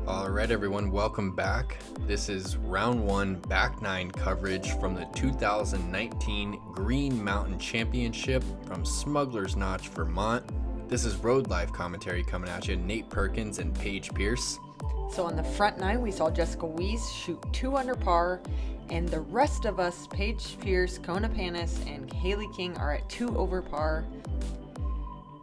All right, everyone, welcome back. This is round one, back nine coverage from the 2019 Green Mountain Championship from Smugglers Notch, Vermont. This is road life commentary coming at you, Nate Perkins and Paige Pierce. So on the front nine, we saw Jessica Weese shoot 2 under par, and the rest of us, Paige Pierce, Kona, Panis, and Hailey King, are at 2 over par.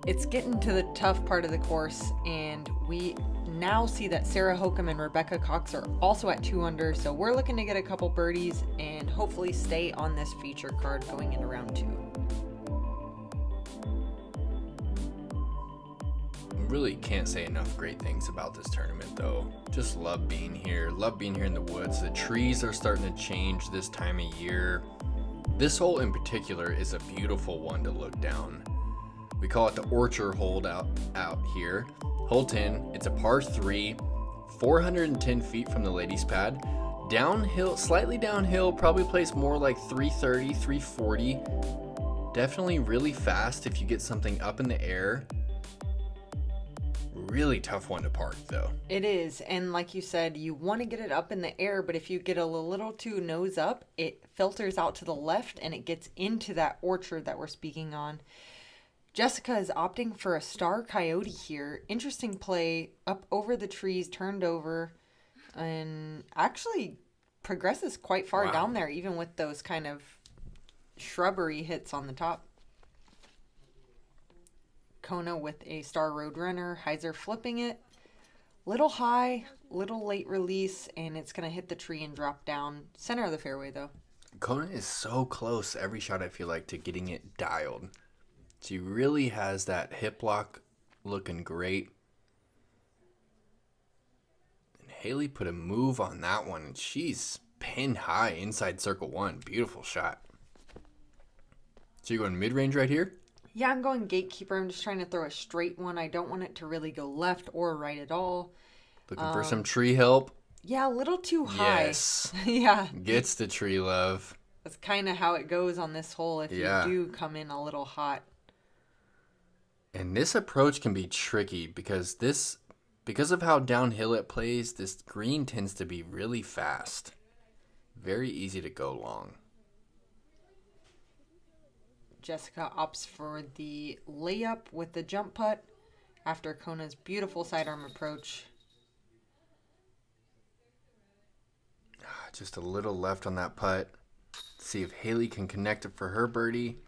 It's getting to the tough part of the course, and we now see that Sarah Hokum and Rebecca Cox are also at 2 under, so we're looking to get a couple birdies and hopefully stay on this feature card going into round 2. Really can't say enough great things about this tournament, though. Just love being here in the woods. The trees are starting to change this time of year. This hole in particular is a beautiful one to look down. We call it the Orchard hole out here. Hole 10, it's a par 3, 410 feet from the ladies pad. Downhill, slightly downhill, probably plays more like 330, 340. Definitely really fast if you get something up in the air. Really tough one to park, though. It is, and like you said, you want to get it up in the air, but if you get a little too nose up, it filters out to the left and it gets into that orchard that we're speaking on. Jessica is opting for a star coyote here. Interesting play, up over the trees, turned over, and actually progresses quite far down there, even with those kind of shrubbery hits on the top. Kona with a star roadrunner, Heiser flipping it. Little high, little late release, and it's going to hit the tree and drop down. Center of the fairway, though. Kona is so close every shot, I feel like, to getting it dialed. She really has that hip lock looking great. And Hailey put a move on that one, and she's pinned high inside circle 1. Beautiful shot. So you're going mid-range right here? Yeah, I'm going gatekeeper. I'm just trying to throw a straight one. I don't want it to really go left or right at all. Looking for some tree help? Yeah, a little too high. Yes. Yeah. Gets the tree love. That's kind of how it goes on this hole if you do come in a little hot. And this approach can be tricky because of how downhill it plays, this green tends to be really fast. Very easy to go long. Jessica opts for the layup with the jump putt after Kona's beautiful sidearm approach. Just a little left on that putt. See if Hailey can connect it for her birdie.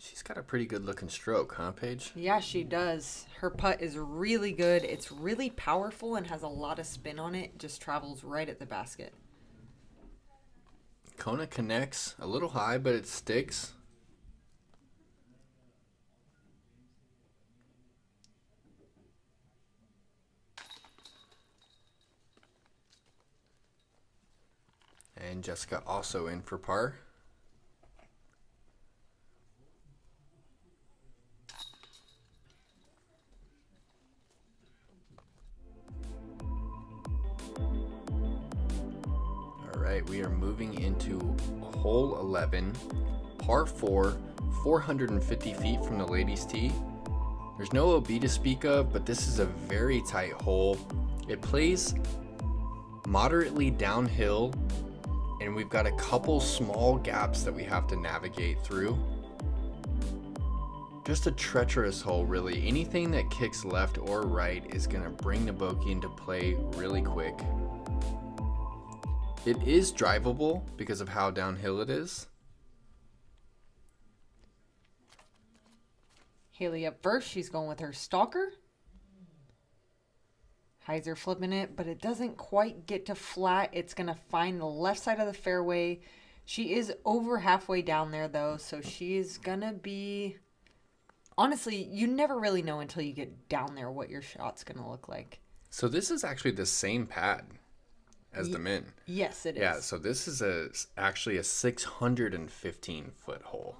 She's got a pretty good looking stroke, huh, Paige? Yeah, she does. Her putt is really good. It's really powerful and has a lot of spin on it. Just travels right at the basket. Kona connects a little high, but it sticks. And Jessica also in for par. We are moving into hole 11, par 4, 450 feet from the ladies' tee. There's no OB to speak of, but this is a very tight hole. It plays moderately downhill, and we've got a couple small gaps that we have to navigate through. Just a treacherous hole, really. Anything that kicks left or right is going to bring the bogey into play really quick. It is drivable because of how downhill it is. Hailey up first. She's going with her stalker. Heiser flipping it, but it doesn't quite get to flat. It's going to find the left side of the fairway. She is over halfway down there, though, so she's going to be... Honestly, you never really know until you get down there what your shot's going to look like. So this is actually the same pad as the men. Yes, it is. Yeah, so this is actually a 615-foot hole.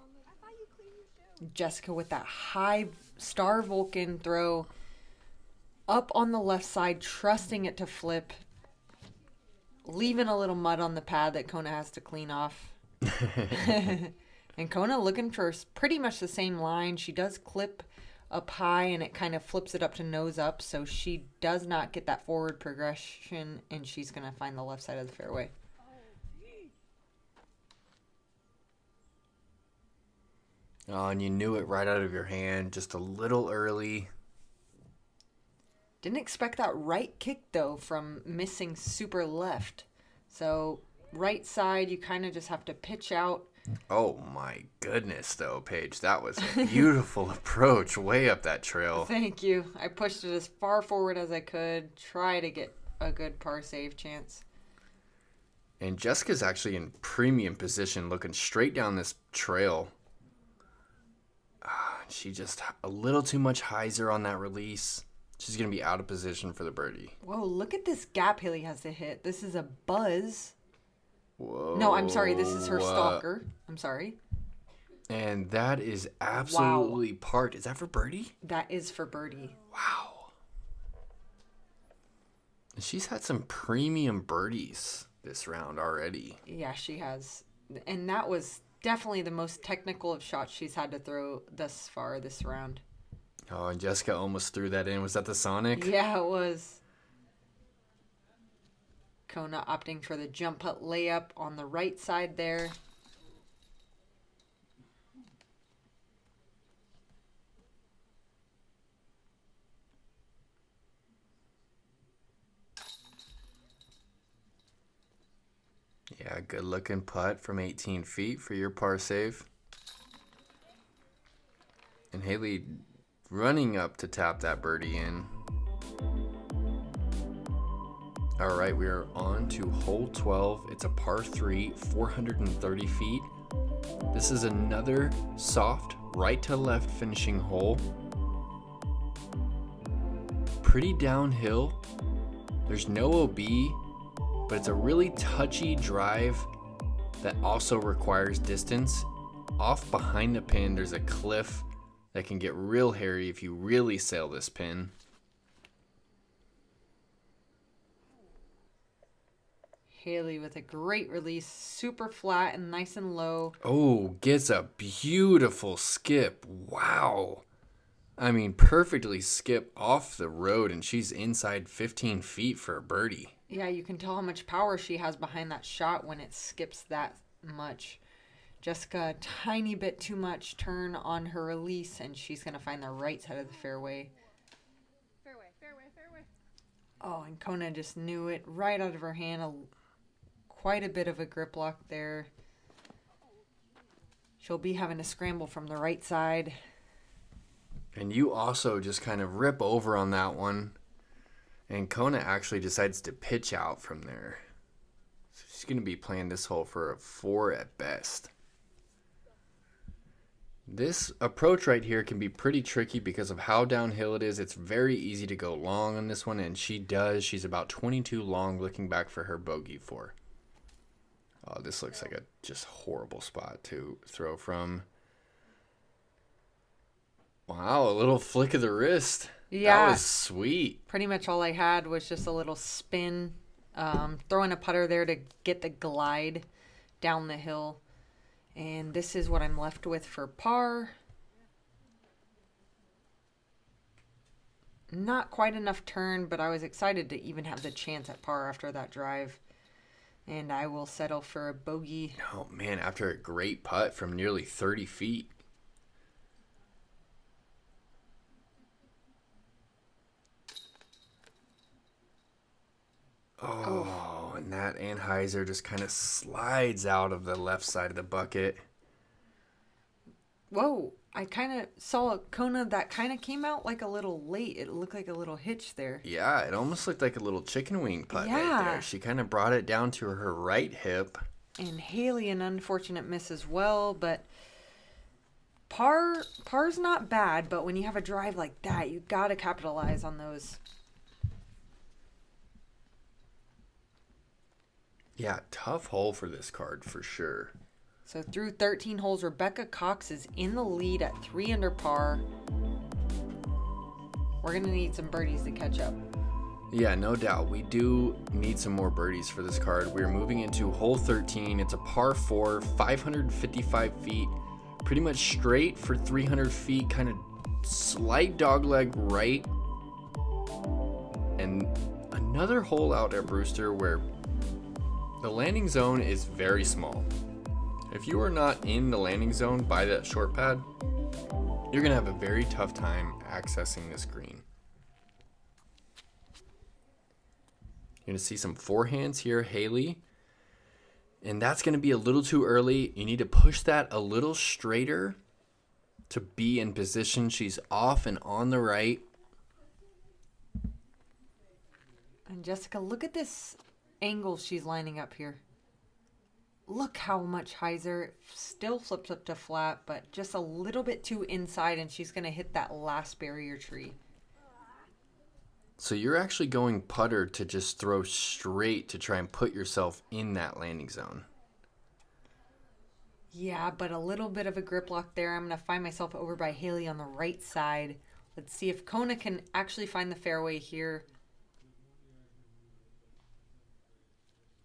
Jessica with that high star Vulcan throw up on the left side, trusting it to flip, leaving a little mud on the pad that Kona has to clean off. And Kona looking for pretty much the same line. She does clip up high and it kind of flips it up to nose up. So she does not get that forward progression, and she's going to find the left side of the fairway. Oh, and you knew it right out of your hand, just a little early. Didn't expect that right kick, though, from missing super left. So right side, you kind of just have to pitch out. Oh, my goodness, though, Paige. That was a beautiful approach way up that trail. Thank you. I pushed it as far forward as I could, try to get a good par save chance. And Jessica's actually in premium position, looking straight down this trail. She just a little too much hyzer on that release. She's going to be out of position for the birdie. Whoa, look at this gap Hailey has to hit. This is a buzz. Whoa. No, I'm sorry. This is her stalker. I'm sorry. And that is absolutely parked. Is that for birdie? That is for birdie. Wow. She's had some premium birdies this round already. Yeah, she has. And that was definitely the most technical of shots she's had to throw thus far this round. Oh, and Jessica almost threw that in. Was that the Sonic? Yeah, it was. Kona opting for the jump putt layup on the right side there. Yeah, good looking putt from 18 feet for your par save. And Hailey running up to tap that birdie in. All right, we are on to hole 12. It's a par 3, 430 feet. This is another soft right to left finishing hole. Pretty downhill. There's no OB, but it's a really touchy drive that also requires distance. Off behind the pin, there's a cliff that can get real hairy if you really sail this pin. Hailey with a great release, super flat and nice and low. Oh, gets a beautiful skip. Wow. I mean, perfectly skip off the road, and she's inside 15 feet for a birdie. Yeah, you can tell how much power she has behind that shot when it skips that much. Jessica, a tiny bit too much turn on her release, and she's going to find the right side of the fairway. Fairway, fairway, fairway. Oh, and Kona just knew it right out of her hand. Quite a bit of a grip lock there. She'll be having to scramble from the right side. And you also just kind of rip over on that one. And Kona actually decides to pitch out from there. So she's going to be playing this hole for a 4 at best. This approach right here can be pretty tricky because of how downhill it is. It's very easy to go long on this one, and she does. She's about 22 long looking back for her bogey 4. Oh, this looks like a just horrible spot to throw from. Wow, a little flick of the wrist. Yeah. That was sweet. Pretty much all I had was just a little spin. Throwing a putter there to get the glide down the hill. And this is what I'm left with for par. Not quite enough turn, but I was excited to even have the chance at par after that drive. And I will settle for a bogey. Oh, man, after a great putt from nearly 30 feet. Oh, and that Anheuser just kind of slides out of the left side of the bucket. Whoa, I kind of saw a Kona that kind of came out like a little late. It looked like a little hitch there. Yeah, it almost looked like a little chicken wing putt right Yeah. there. She kind of brought it down to her right hip. And Hailey, an unfortunate miss as well, but par's not bad, but when you have a drive like that, you got to capitalize on those. Yeah, tough hole for this card for sure. So through 13 holes, Rebecca Cox is in the lead at 3 under par. We're going to need some birdies to catch up. Yeah, no doubt. We do need some more birdies for this card. We're moving into hole 13. It's a par 4, 555 feet. Pretty much straight for 300 feet. Kind of slight dogleg right. And another hole out at Brewster where the landing zone is very small. If you are not in the landing zone by that short pad, you're going to have a very tough time accessing this green. You're going to see some forehands here, Hailey. And that's going to be a little too early. You need to push that a little straighter to be in position. She's off and on the right. And Jessica, look at this angle she's lining up here. Look how much hyzer. Still flips up to flat, but just a little bit too inside, and she's going to hit that last barrier tree. So you're actually going putter to just throw straight to try and put yourself in that landing zone. Yeah, but a little bit of a grip lock there. I'm going to find myself over by Hailey on the right side. Let's see if Kona can actually find the fairway here.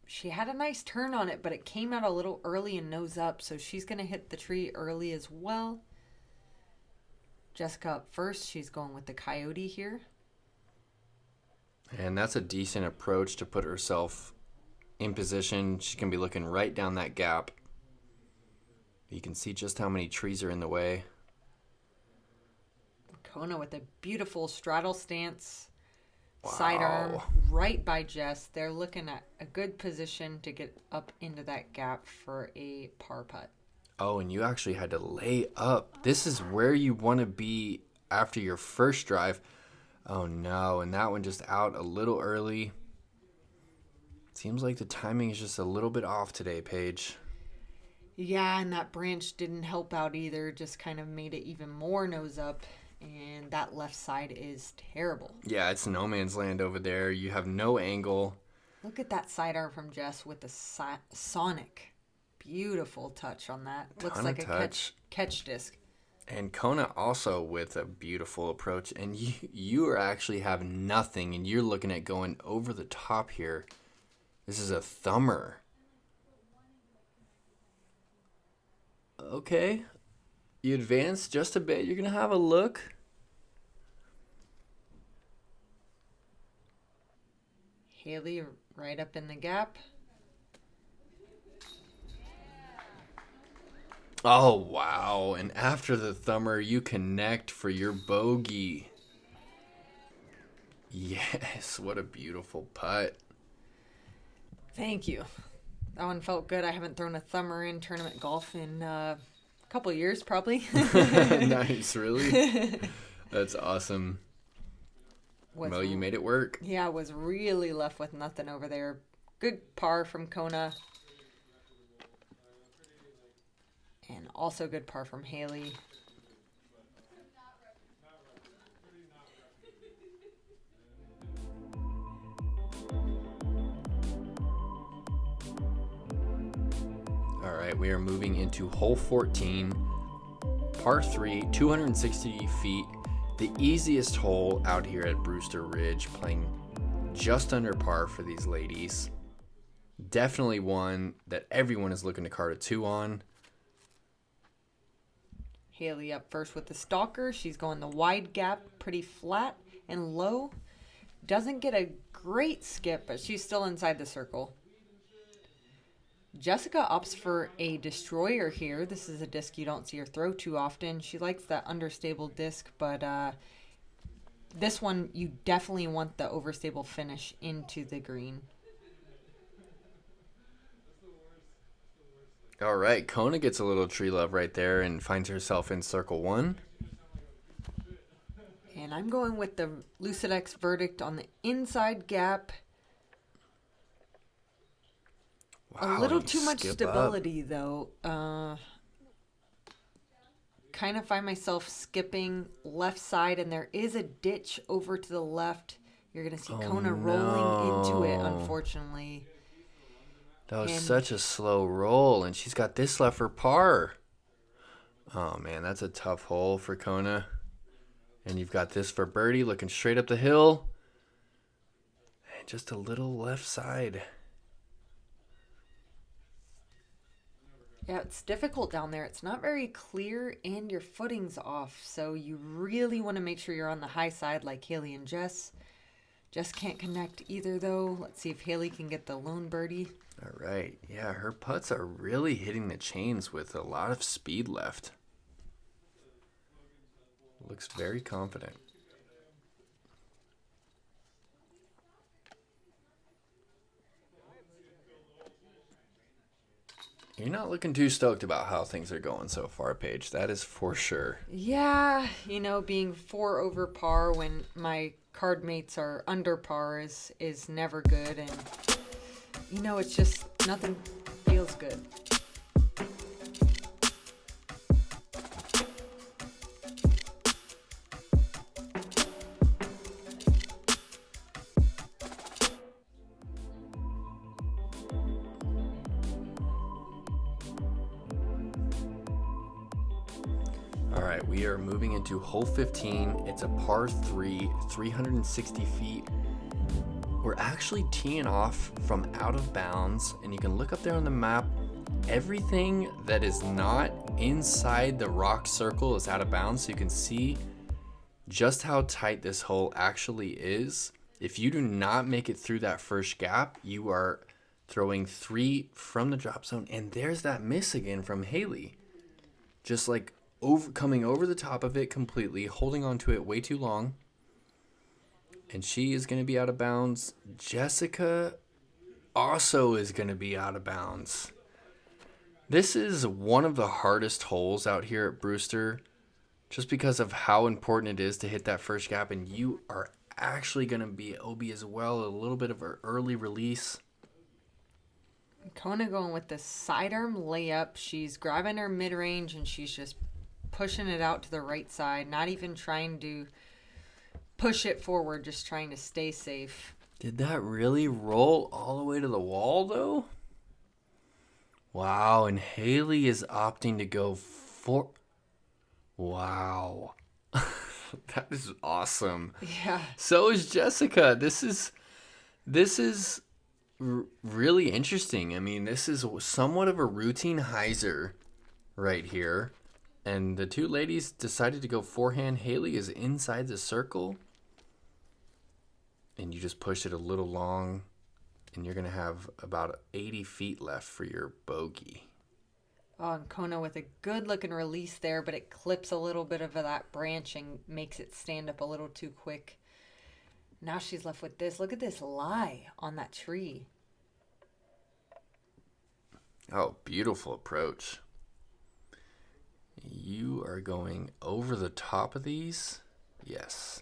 She had a nice turn on it, but it came out a little early and nose up, so she's going to hit the tree early as well. Jessica up first. She's going with the coyote here. And that's a decent approach to put herself in position. She can be looking right down that gap. You can see just how many trees are in the way. Kona with a beautiful straddle stance. Wow. Sidearm right by Jess. They're looking at a good position to get up into that gap for a par putt. Oh, and you actually had to lay up. This is where you want to be after your first drive. Oh, no. And that one just out a little early. Seems like the timing is just a little bit off today, Paige. Yeah, and that branch didn't help out either. Just kind of made it even more nose up. And that left side is terrible. Yeah, it's no man's land over there. You have no angle. Look at that sidearm from Jess with the sonic. Beautiful touch on that. Looks like a catch disc. And Kona also with a beautiful approach. And you are actually have nothing. And you're looking at going over the top here. This is a thumber. Okay. You advance just a bit. You're going to have a look. Hailey right up in the gap. Oh, wow. And after the thumber, you connect for your bogey. Yes, what a beautiful putt. Thank you. That one felt good. I haven't thrown a thumber in tournament golf in a couple of years, probably. Nice, really? That's awesome. Well, you made it work. Yeah, was really left with nothing over there. Good par from Kona. And also good par from Hailey. All right, we are moving into hole 14, par 3, 260 feet. The easiest hole out here at Brewster Ridge, playing just under par for these ladies. Definitely one that everyone is looking to card a 2 on. Hailey up first with the stalker. She's going the wide gap, pretty flat and low. Doesn't get a great skip, but she's still inside the circle. Jessica opts for a destroyer here. This is a disc you don't see her throw too often. She likes that understable disc, but this one you definitely want the overstable finish into the green. All right, Kona gets a little tree love right there and finds herself in circle 1. And I'm going with the Lucidex verdict on the inside gap. Wow, a little too much skip stability, though. Kind of find myself skipping left side, and there is a ditch over to the left. You're going to see Kona rolling into it, unfortunately. That was such a slow roll, and she's got this left for par. Oh, man, that's a tough hole for Kona. And you've got this for birdie, looking straight up the hill. And just a little left side. Yeah, it's difficult down there. It's not very clear and your footing's off. So you really want to make sure you're on the high side like Hailey and Jess. Jess can't connect either though. Let's see if Hailey can get the lone birdie. All right. Yeah, her putts are really hitting the chains with a lot of speed left. Looks very confident. You're not looking too stoked about how things are going so far, Paige. That is for sure. Yeah, being 4 over par when my card mates are under par is never good. And, it's just nothing feels good. All right, we are moving into hole 15. It's a par 3, 360 feet. We're actually teeing off from out of bounds, and you can look up there on the map. Everything that is not inside the rock circle is out of bounds, so you can see just how tight this hole actually is. If you do not make it through that first gap, you are throwing 3 from the drop zone, and there's that miss again from Hailey. Just like coming over the top of it completely, holding onto it way too long. And she is going to be out of bounds. Jessica also is going to be out of bounds. This is one of the hardest holes out here at Brewster, just because of how important it is to hit that first gap. And you are actually going to be OB as well. A little bit of an early release. Kona going with the sidearm layup. She's grabbing her mid-range and she's just pushing it out to the right side. Not even trying to push it forward, just trying to stay safe. Did that really roll all the way to the wall, though? Wow, and Hailey is opting to go for... Wow. That is awesome. Yeah. So is Jessica. This is really interesting. I mean, this is somewhat of a routine hyzer right here. And the two ladies decided to go forehand. Hailey is inside the circle. And you just push it a little long. And you're going to have about 80 feet left for your bogey. Oh, and Kona with a good-looking release there, but it clips a little bit of that branch and makes it stand up a little too quick. Now she's left with this. Look at this lie on that tree. Oh, beautiful approach. You are going over the top of these. Yes.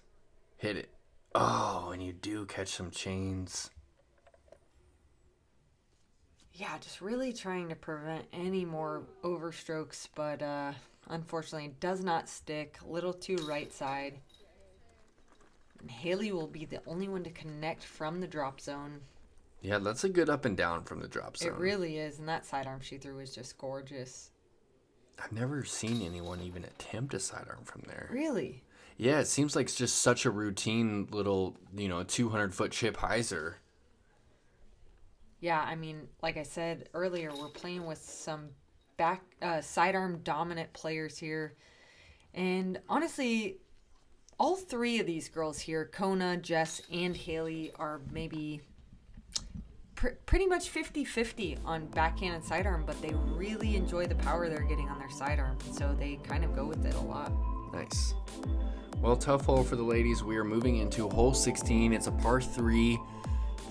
Hit it. Oh, and you do catch some chains. Yeah, just really trying to prevent any more overstrokes, but unfortunately it does not stick. A little too right side. And Hailey will be the only one to connect from the drop zone. Yeah, that's a good up and down from the drop zone. It really is, and that sidearm she threw was just gorgeous. I've never seen anyone even attempt a sidearm from there. Really? Yeah, it seems like it's just such a routine little, 200-foot chip hyzer. Yeah, I mean, like I said earlier, we're playing with some sidearm dominant players here. And honestly, all 3 of these girls here, Kona, Jess, and Hailey, are maybe pretty much 50-50 on backhand and sidearm, but they really enjoy the power they're getting on their sidearm. So they kind of go with it a lot. Nice. Well, tough hole for the ladies. We are moving into hole 16. It's a par 3,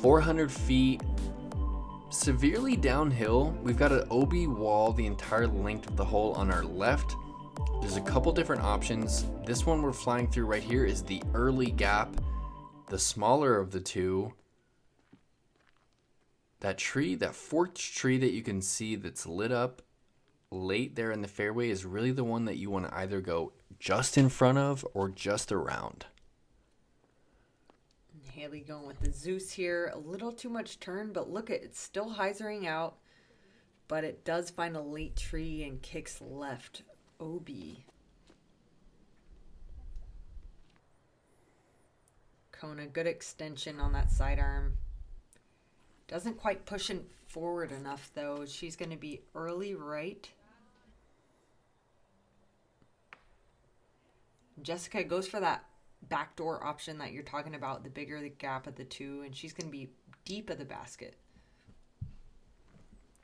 400 feet. Severely downhill. We've got an OB wall the entire length of the hole on our left. There's a couple different options. This one we're flying through right here is the early gap, the smaller of the two. That tree, that forked tree that you can see that's lit up late there in the fairway is really the one that you want to either go just in front of or just around. Hailey going with the Zeus here. A little too much turn, but look at it's still hyzering out. But it does find a late tree and kicks left. OB. Kona, good extension on that sidearm. Doesn't quite push in forward enough, though. She's going to be early right. Jessica goes for that backdoor option that you're talking about, the bigger the gap of the two, and she's going to be deep of the basket.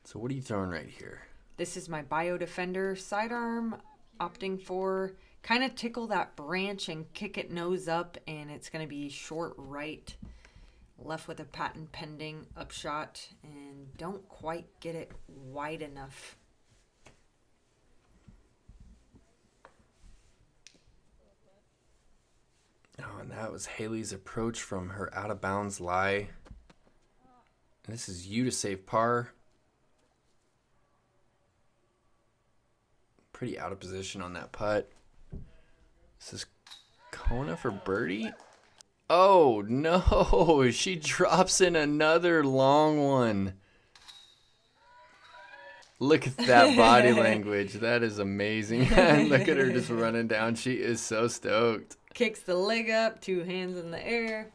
So what are you throwing right here? This is my Bio Defender sidearm, opting for kind of tickle that branch and kick it nose up, and it's going to be short right, left with a patent pending upshot, and don't quite get it wide enough. Oh, and that was Hailey's approach from her out of bounds lie. And this is you to save par. Pretty out of position on that putt. This is Kona for birdie. Oh no, she drops in another long one. Look at that body language. That is amazing. Look at her just running down. She is so stoked. Kicks the leg up, two hands in the air.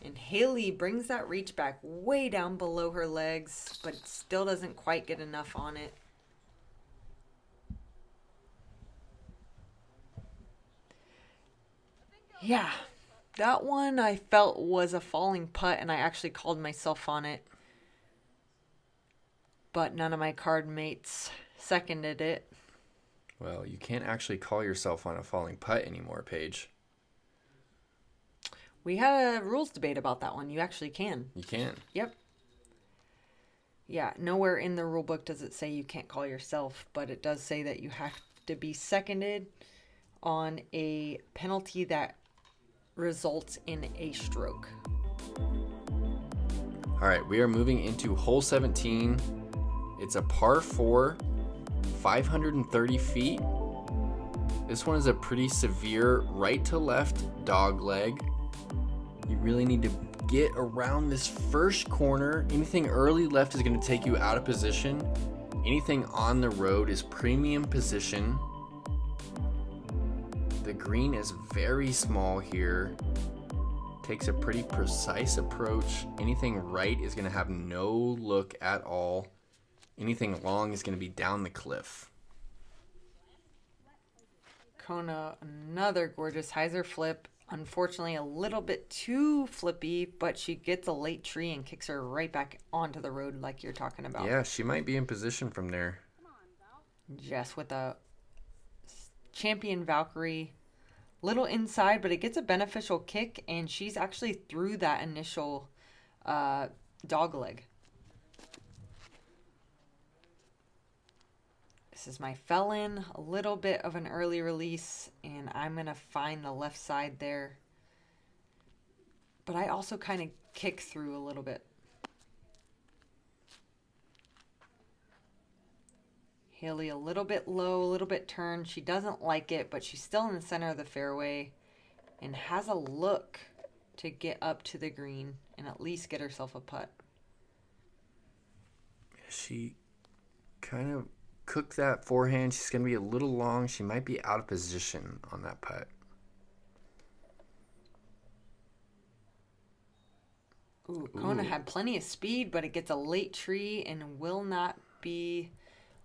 And Hailey brings that reach back way down below her legs, but still doesn't quite get enough on it. Yeah, that one I felt was a falling putt, and I actually called myself on it. But none of my card mates seconded it. Well, you can't actually call yourself on a falling putt anymore, Paige. We had a rules debate about that one. You actually can. You can. Yep. Yeah, nowhere in the rule book does it say you can't call yourself, but it does say that you have to be seconded on a penalty that results in a stroke. All right, we are moving into hole 17. It's a par 4, 530 feet. This one is a pretty severe right to left dog leg. You really need to get around this first corner. Anything early left is going to take you out of position. Anything on the road is premium position. The green is very small here. Takes a pretty precise approach. Anything right is going to have no look at all. Anything long is going to be down the cliff. Kona, another gorgeous hyzer flip. Unfortunately, a little bit too flippy, but she gets a late tree and kicks her right back onto the road like you're talking about. Yeah, she might be in position from there. Jess with a champion Valkyrie. Little inside, but it gets a beneficial kick, and she's actually through that initial dog leg. This is my felon, a little bit of an early release, and I'm going to find the left side there. But I also kind of kick through a little bit. Hailey a little bit low, a little bit turned. She doesn't like it, but she's still in the center of the fairway and has a look to get up to the green and at least get herself a putt. She kind of cooked that forehand. She's going to be a little long. She might be out of position on that putt. Ooh, Kona had plenty of speed, but it gets a late tree and will not be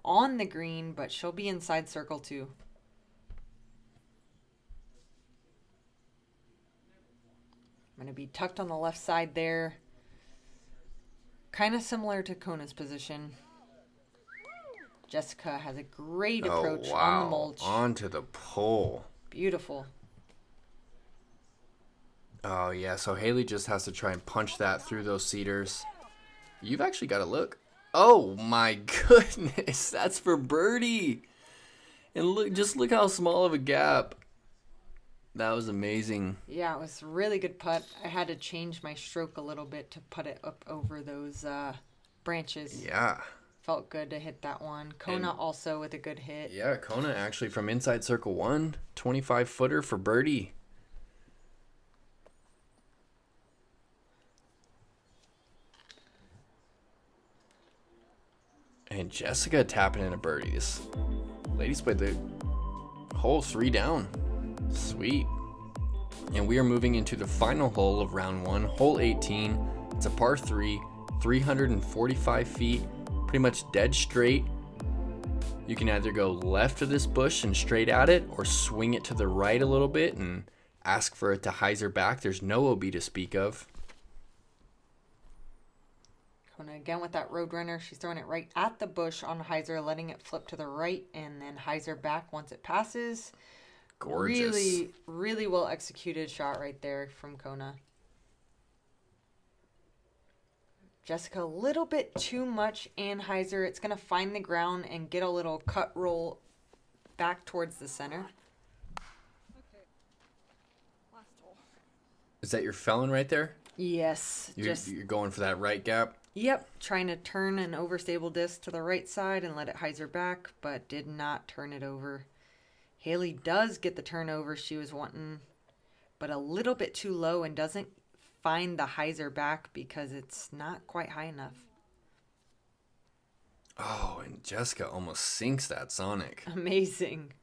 on the green, but she'll be inside circle too. I'm going to be tucked on the left side there. Kind of similar to Kona's position. Jessica has a great approach on the mulch. Onto the pole. Beautiful. Oh, yeah. So Hailey just has to try and punch that through those cedars. You've actually got to look. Oh, my goodness. That's for birdie. And look how small of a gap. That was amazing. Yeah, it was a really good putt. I had to change my stroke a little bit to put it up over those branches. Yeah. Felt good to hit that one. Kona also with a good hit. Yeah, Kona actually from inside circle 1, 25-footer for birdie. And Jessica tapping in a birdie. This ladies played the hole 3 down. Sweet. And we are moving into the final hole of round 1, hole 18, It's a par 3, 345 feet, pretty much dead straight. You can either go left of this bush and straight at it, or swing it to the right a little bit and ask for it to hyzer back. There's no OB to speak of. Kona again with that Roadrunner. She's throwing it right at the bush on hyzer, letting it flip to the right and then hyzer back once it passes. Gorgeous. Really, really well executed shot right there from Kona. Jessica, a little bit too much in hyzer. It's going to find the ground and get a little cut roll back towards the center. Okay. Last hole. Is that your felon right there? Yes. You're going for that right gap? Yep. Trying to turn an overstable disc to the right side and let it hyzer back, but did not turn it over. Hailey does get the turnover she was wanting, but a little bit too low and doesn't find the hyzer back because it's not quite high enough. Oh, and Jessica almost sinks that Sonic. Amazing.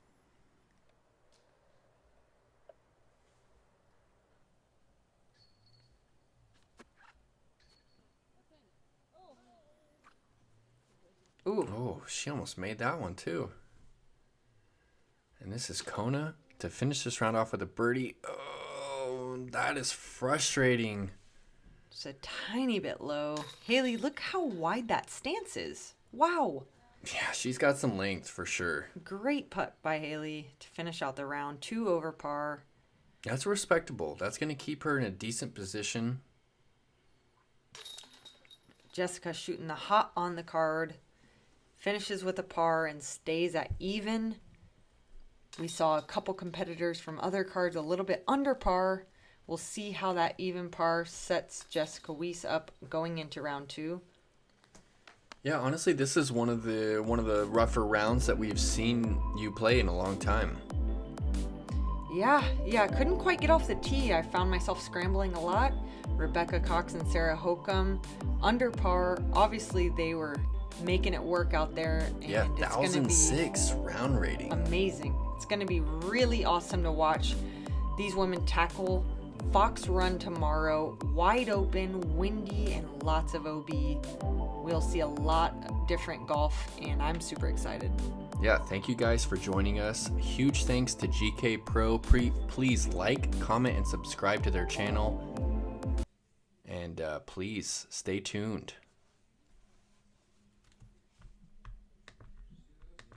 Ooh. Oh, she almost made that one too. And this is Kona to finish this round off with a birdie. Oh, that is frustrating. Just a tiny bit low. Hailey, look how wide that stance is. Wow. Yeah, she's got some length for sure. Great putt by Hailey to finish out the round. 2 over par. That's respectable. That's going to keep her in a decent position. Jessica shooting the hot on the card. Finishes with a par and stays at even. We saw a couple competitors from other cards a little bit under par. We'll see how that even par sets Jessica Weese up going into round 2. Yeah, honestly, this is one of the rougher rounds that we've seen you play in a long time. Yeah, couldn't quite get off the tee. I found myself scrambling a lot. Rebecca Cox and Sarah Hokum under par. Obviously, they were making it work out there. And Yeah, 1,006 round rating. Amazing. It's going to be really awesome to watch these women tackle Fox Run tomorrow. Wide open, windy, and lots of OB. We'll see a lot of different golf, and I'm super excited. Yeah, thank you guys for joining us. Huge thanks to GK Pro. Please like, comment, and subscribe to their channel. And please stay tuned.